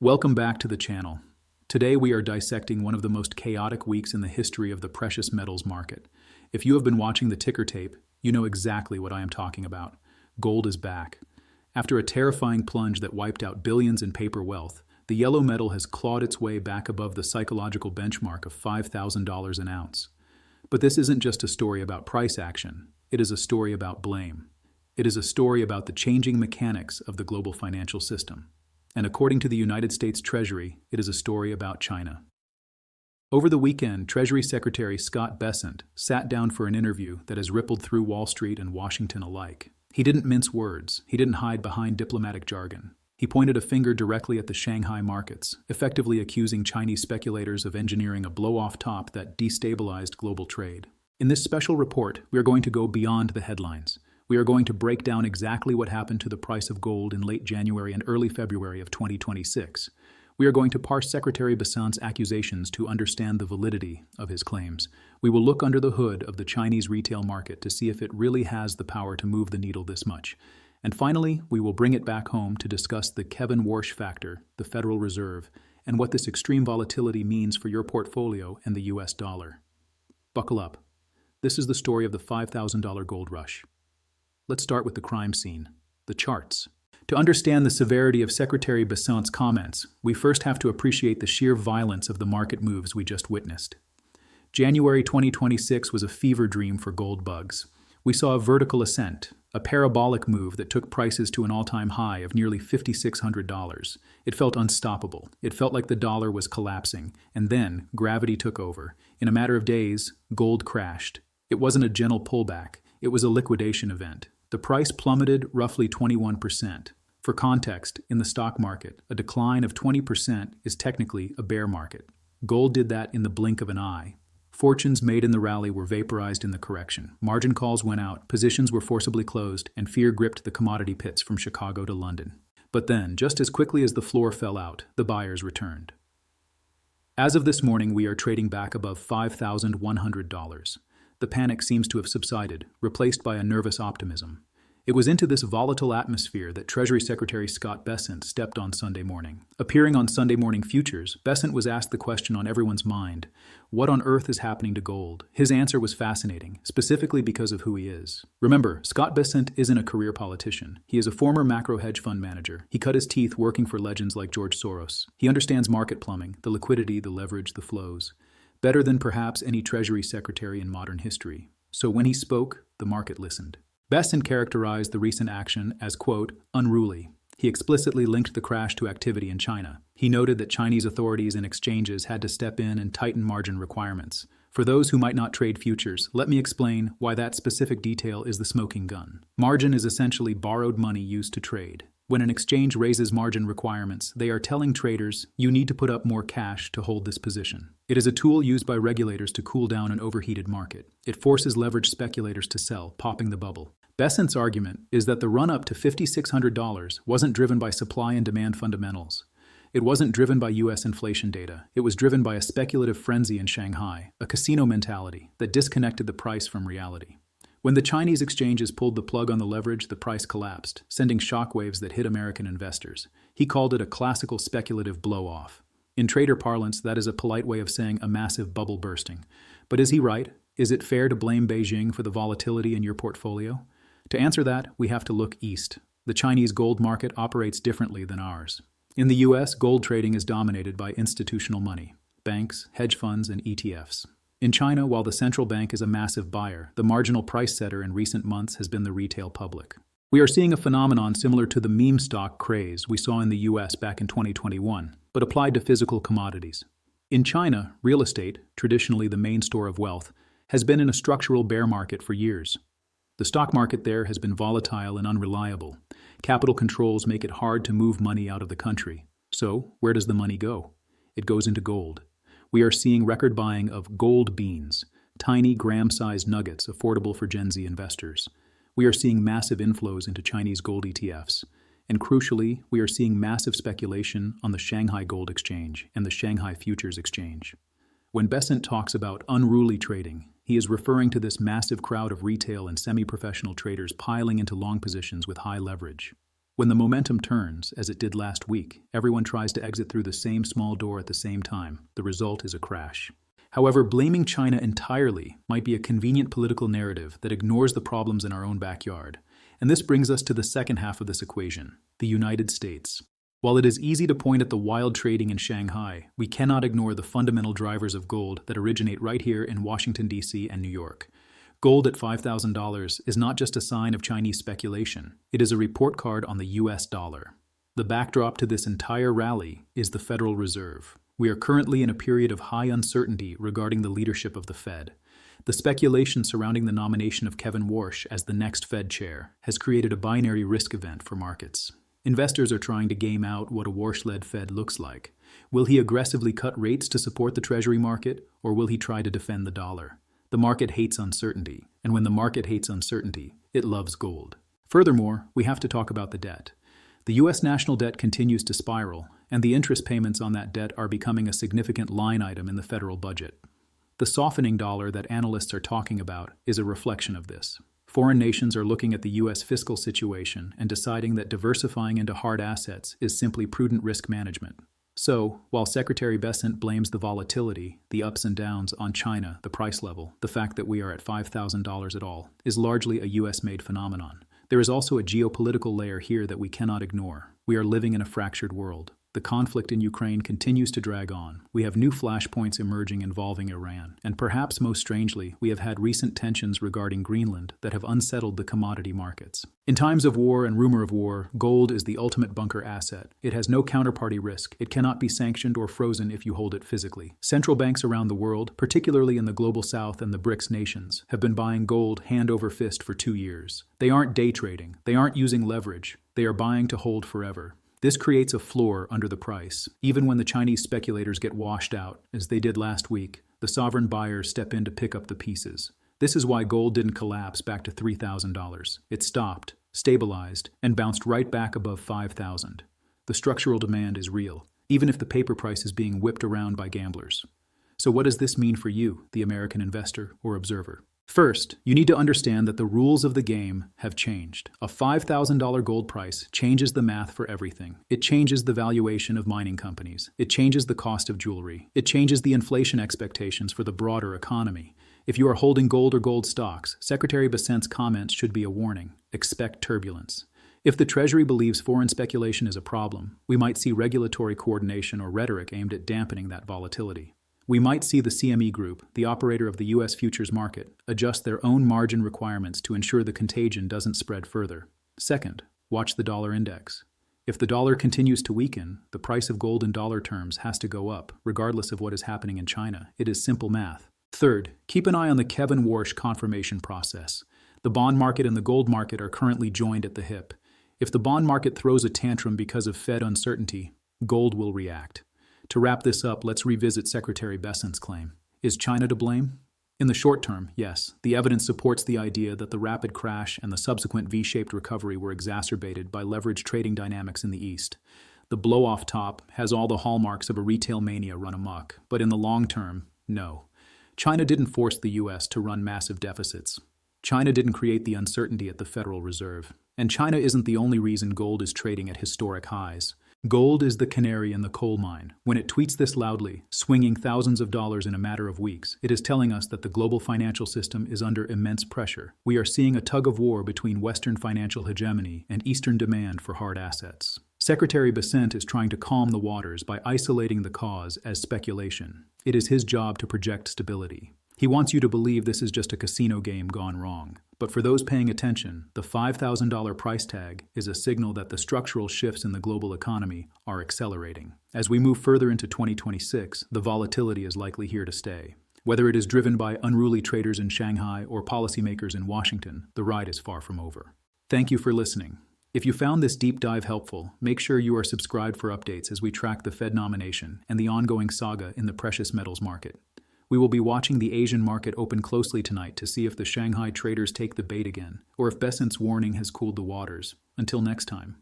Welcome back to the channel. Today we are dissecting one of the most chaotic weeks in the history of the precious metals market. If you have been watching the ticker tape, you know exactly what I am talking about. Gold is back. After a terrifying plunge that wiped out billions in paper wealth, the yellow metal has clawed its way back above the psychological benchmark of $5,000 an ounce. But this isn't just a story about price action. It is a story about blame. It is a story about the changing mechanics of the global financial system. And according to the United States Treasury, it is a story about China. Over the weekend, Treasury Secretary Scott Bessent sat down for an interview that has rippled through Wall Street and Washington alike. He didn't mince words. He didn't hide behind diplomatic jargon. He pointed a finger directly at the Shanghai markets, effectively accusing Chinese speculators of engineering a blow-off top that destabilized global trade. In this special report, we are going to go beyond the headlines. We are going to break down exactly what happened to the price of gold in late January and early February of 2026. We are going to parse Secretary Bessent's accusations to understand the validity of his claims. We will look under the hood of the Chinese retail market to see if it really has the power to move the needle this much. And finally, we will bring it back home to discuss the Kevin Warsh Factor, the Federal Reserve, and what this extreme volatility means for your portfolio and the US dollar. Buckle up. This is the story of the $5,000 gold rush. Let's start with the crime scene, the charts. To understand the severity of Secretary Bessent's comments, we first have to appreciate the sheer violence of the market moves we just witnessed. January 2026 was a fever dream for gold bugs. We saw a vertical ascent, a parabolic move that took prices to an all-time high of nearly $5,600. It felt unstoppable. It felt like the dollar was collapsing. And then, gravity took over. In a matter of days, gold crashed. It wasn't a gentle pullback. It was a liquidation event. The price plummeted roughly 21%. For context, in the stock market, a decline of 20% is technically a bear market. Gold did that in the blink of an eye. Fortunes made in the rally were vaporized in the correction. Margin calls went out, positions were forcibly closed, and fear gripped the commodity pits from Chicago to London. But then, just as quickly as the floor fell out, the buyers returned. As of this morning, we are trading back above $5,100. The panic seems to have subsided, replaced by a nervous optimism. It was into this volatile atmosphere that Treasury Secretary Scott Bessent stepped on Sunday morning. Appearing on Sunday Morning Futures, Bessent was asked the question on everyone's mind: what on earth is happening to gold? His answer was fascinating, specifically because of who he is. Remember, Scott Bessent isn't a career politician. He is a former macro hedge fund manager. He cut his teeth working for legends like George Soros. He understands market plumbing, the liquidity, the leverage, the flows, better than perhaps any Treasury Secretary in modern history. So when he spoke, the market listened. Bessent characterized the recent action as, quote, unruly. He explicitly linked the crash to activity in China. He noted that Chinese authorities and exchanges had to step in and tighten margin requirements. For those who might not trade futures, let me explain why that specific detail is the smoking gun. Margin is essentially borrowed money used to trade. When an exchange raises margin requirements, they are telling traders, you need to put up more cash to hold this position. It is a tool used by regulators to cool down an overheated market. It forces leveraged speculators to sell, popping the bubble. Bessent's argument is that the run-up to $5,600 wasn't driven by supply and demand fundamentals. It wasn't driven by U.S. inflation data. It was driven by a speculative frenzy in Shanghai, a casino mentality that disconnected the price from reality. When the Chinese exchanges pulled the plug on the leverage, the price collapsed, sending shockwaves that hit American investors. He called it a classical speculative blow-off. In trader parlance, that is a polite way of saying a massive bubble bursting. But is he right? Is it fair to blame Beijing for the volatility in your portfolio? To answer that, we have to look east. The Chinese gold market operates differently than ours. In the U.S., gold trading is dominated by institutional money, banks, hedge funds, and ETFs. In China, while the central bank is a massive buyer, the marginal price setter in recent months has been the retail public. We are seeing a phenomenon similar to the meme stock craze we saw in the U.S. back in 2021, but applied to physical commodities. In China, real estate, traditionally the main store of wealth, has been in a structural bear market for years. The stock market there has been volatile and unreliable. Capital controls make it hard to move money out of the country. So, where does the money go? It goes into gold. We are seeing record buying of gold beans, tiny gram-sized nuggets affordable for Gen Z investors. We are seeing massive inflows into Chinese gold ETFs. And crucially, we are seeing massive speculation on the Shanghai Gold Exchange and the Shanghai Futures Exchange. When Bessent talks about unruly trading, he is referring to this massive crowd of retail and semi-professional traders piling into long positions with high leverage. When the momentum turns, as it did last week, everyone tries to exit through the same small door at the same time. The result is a crash. However, blaming China entirely might be a convenient political narrative that ignores the problems in our own backyard. And this brings us to the second half of this equation, the United States. While it is easy to point at the wild trading in Shanghai, we cannot ignore the fundamental drivers of gold that originate right here in Washington, D.C. and New York. Gold at $5,000 is not just a sign of Chinese speculation, it is a report card on the US dollar. The backdrop to this entire rally is the Federal Reserve. We are currently in a period of high uncertainty regarding the leadership of the Fed. The speculation surrounding the nomination of Kevin Warsh as the next Fed chair has created a binary risk event for markets. Investors are trying to game out what a Warsh-led Fed looks like. Will he aggressively cut rates to support the Treasury market, or will he try to defend the dollar? The market hates uncertainty, and when the market hates uncertainty, it loves gold. Furthermore, we have to talk about the debt. The U.S. national debt continues to spiral, and the interest payments on that debt are becoming a significant line item in the federal budget. The softening dollar that analysts are talking about is a reflection of this. Foreign nations are looking at the U.S. fiscal situation and deciding that diversifying into hard assets is simply prudent risk management. So, while Secretary Bessent blames the volatility, the ups and downs on China, the price level, the fact that we are at $5,000 at all, is largely a U.S.-made phenomenon. There is also a geopolitical layer here that we cannot ignore. We are living in a fractured world. The conflict in Ukraine continues to drag on. We have new flashpoints emerging involving Iran. And perhaps most strangely, we have had recent tensions regarding Greenland that have unsettled the commodity markets. In times of war and rumor of war, gold is the ultimate bunker asset. It has no counterparty risk. It cannot be sanctioned or frozen if you hold it physically. Central banks around the world, particularly in the global south and the BRICS nations, have been buying gold hand over fist for 2 years. They aren't day trading. They aren't using leverage. They are buying to hold forever. This creates a floor under the price. Even when the Chinese speculators get washed out, as they did last week, the sovereign buyers step in to pick up the pieces. This is why gold didn't collapse back to $3,000. It stopped, stabilized, and bounced right back above $5,000. The structural demand is real, even if the paper price is being whipped around by gamblers. So what does this mean for you, the American investor or observer? First, you need to understand that the rules of the game have changed. A $5,000 gold price changes the math for everything. It changes the valuation of mining companies. It changes the cost of jewelry. It changes the inflation expectations for the broader economy. If you are holding gold or gold stocks, Secretary Bessent's comments should be a warning. Expect turbulence. If the Treasury believes foreign speculation is a problem, we might see regulatory coordination or rhetoric aimed at dampening that volatility. We might see the CME Group, the operator of the U.S. futures market, adjust their own margin requirements to ensure the contagion doesn't spread further. Second, watch the dollar index. If the dollar continues to weaken, the price of gold in dollar terms has to go up, regardless of what is happening in China. It is simple math. Third, keep an eye on the Kevin Warsh confirmation process. The bond market and the gold market are currently joined at the hip. If the bond market throws a tantrum because of Fed uncertainty, gold will react. To wrap this up, let's revisit Secretary Bessent's claim. Is China to blame? In the short term, yes. The evidence supports the idea that the rapid crash and the subsequent V-shaped recovery were exacerbated by leveraged trading dynamics in the East. The blow-off top has all the hallmarks of a retail mania run amok, but in the long term, no. China didn't force the U.S. to run massive deficits. China didn't create the uncertainty at the Federal Reserve. And China isn't the only reason gold is trading at historic highs. Gold is the canary in the coal mine. When it tweets this loudly, swinging thousands of dollars in a matter of weeks, it is telling us that the global financial system is under immense pressure. We are seeing a tug-of-war between Western financial hegemony and Eastern demand for hard assets. Secretary Bessent is trying to calm the waters by isolating the cause as speculation. It is his job to project stability. He wants you to believe this is just a casino game gone wrong. But for those paying attention, the $5,000 price tag is a signal that the structural shifts in the global economy are accelerating. As we move further into 2026, the volatility is likely here to stay. Whether it is driven by unruly traders in Shanghai or policymakers in Washington, the ride is far from over. Thank you for listening. If you found this deep dive helpful, make sure you are subscribed for updates as we track the Fed nomination and the ongoing saga in the precious metals market. We will be watching the Asian market open closely tonight to see if the Shanghai traders take the bait again, or if Bessent's warning has cooled the waters. Until next time.